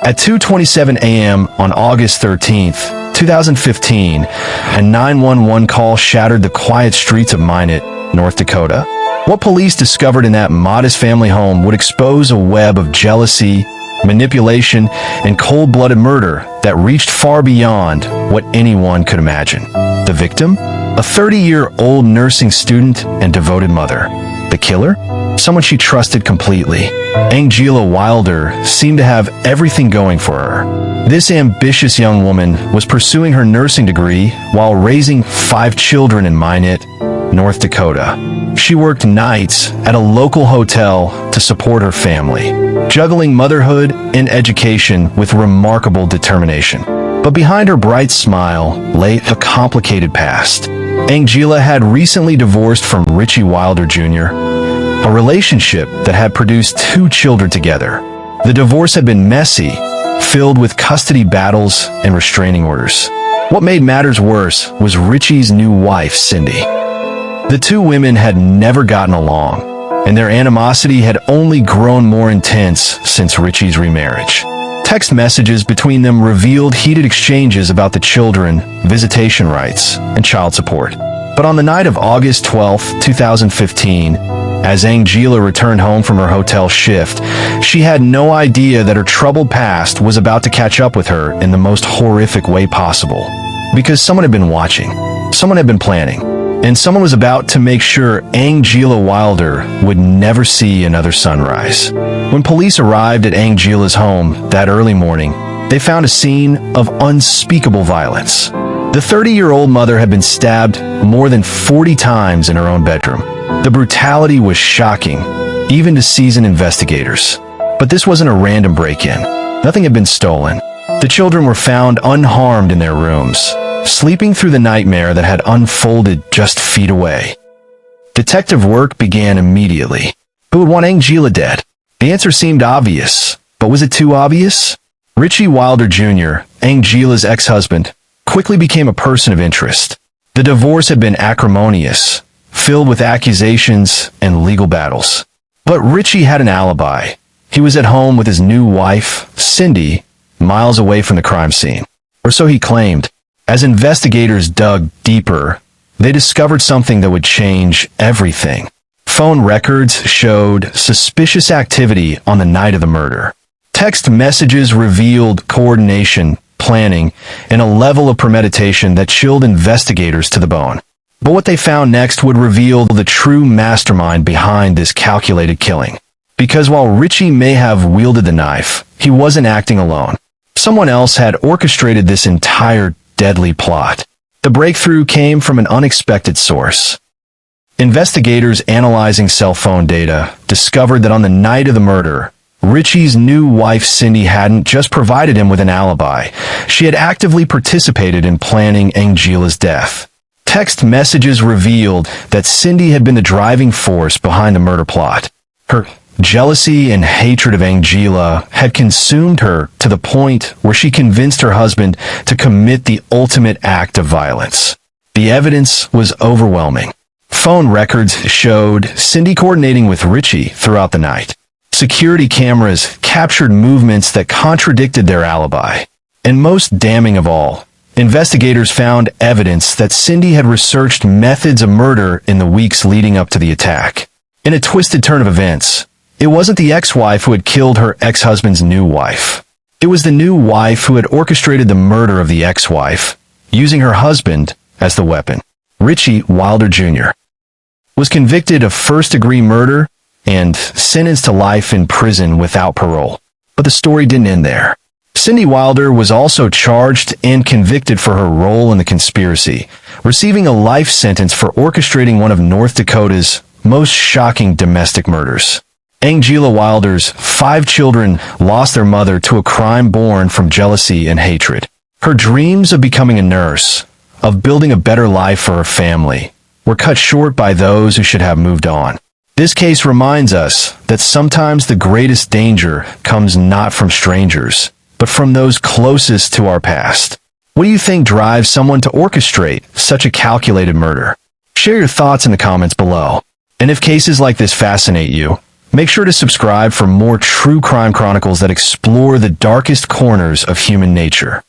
At 2:27 a.m. on August 13th, 2015, a 911 call shattered the quiet streets of Minot, North Dakota. What police discovered in that modest family home would expose a web of jealousy, manipulation, and cold-blooded murder that reached far beyond what anyone could imagine. The victim? A 30-year-old nursing student and devoted mother. The killer? Someone she trusted completely. Angela Wilder seemed to have everything going for her. This ambitious young woman was pursuing her nursing degree while raising 5 children in Minot, North Dakota. She worked nights at a local hotel to support her family, juggling motherhood and education with remarkable determination. But behind her bright smile lay a complicated past. Angela had recently divorced from Richie Wilder Jr., a relationship that had produced 2 children together. The divorce had been messy, filled with custody battles and restraining orders. What made matters worse was Richie's new wife, Cindy. The 2 women had never gotten along, and their animosity had only grown more intense since Richie's remarriage. Text messages between them revealed heated exchanges about the children, visitation rights, and child support. But on the night of August 12, 2015, as Angela returned home from her hotel shift, she had no idea that her troubled past was about to catch up with her in the most horrific way possible. Because someone had been watching, someone had been planning, and someone was about to make sure Angela Wilder would never see another sunrise. When police arrived at Angela's home that early morning, they found a scene of unspeakable violence. The 30-year-old mother had been stabbed more than 40 times in her own bedroom. The brutality was shocking, even to seasoned investigators. But this wasn't a random break-in. Nothing had been stolen. The children were found unharmed in their rooms, sleeping through the nightmare that had unfolded just feet away. Detective work began immediately. Who would want Angela dead? The answer seemed obvious, but was it too obvious? Richie Wilder Jr., Angela's ex-husband, quickly became a person of interest. The divorce had been acrimonious, filled with accusations and legal battles. But Richie had an alibi. He was at home with his new wife, Cindy, miles away from the crime scene. Or so he claimed. As investigators dug deeper, they discovered something that would change everything. Phone records showed suspicious activity on the night of the murder. Text messages revealed coordination, planning, and a level of premeditation that chilled investigators to the bone. But what they found next would reveal the true mastermind behind this calculated killing. Because while Richie may have wielded the knife, he wasn't acting alone. Someone else had orchestrated this entire deadly plot. The breakthrough came from an unexpected source. Investigators analyzing cell phone data discovered that on the night of the murder, Richie's new wife Cindy hadn't just provided him with an alibi. She had actively participated in planning Angela's death. Text messages revealed that Cindy had been the driving force behind the murder plot. Her jealousy and hatred of Angela had consumed her to the point where she convinced her husband to commit the ultimate act of violence. The evidence was overwhelming. Phone records showed Cindy coordinating with Richie throughout the night. Security cameras captured movements that contradicted their alibi. And most damning of all, investigators found evidence that Cindy had researched methods of murder in the weeks leading up to the attack. In a twisted turn of events, it wasn't the ex-wife who had killed her ex-husband's new wife. It was the new wife who had orchestrated the murder of the ex-wife, using her husband as the weapon. Richie Wilder Jr. was convicted of first-degree murder and sentenced to life in prison without parole. But the story didn't end there. Cindy Wilder was also charged and convicted for her role in the conspiracy, receiving a life sentence for orchestrating one of North Dakota's most shocking domestic murders. Angela Wilder's 5 children lost their mother to a crime born from jealousy and hatred. Her dreams of becoming a nurse, of building a better life for her family, were cut short by those who should have moved on. This case reminds us that sometimes the greatest danger comes not from strangers, but from those closest to our past. What do you think drives someone to orchestrate such a calculated murder? Share your thoughts in the comments below. And if cases like this fascinate you, Make sure to subscribe for more true crime chronicles that explore the darkest corners of human nature.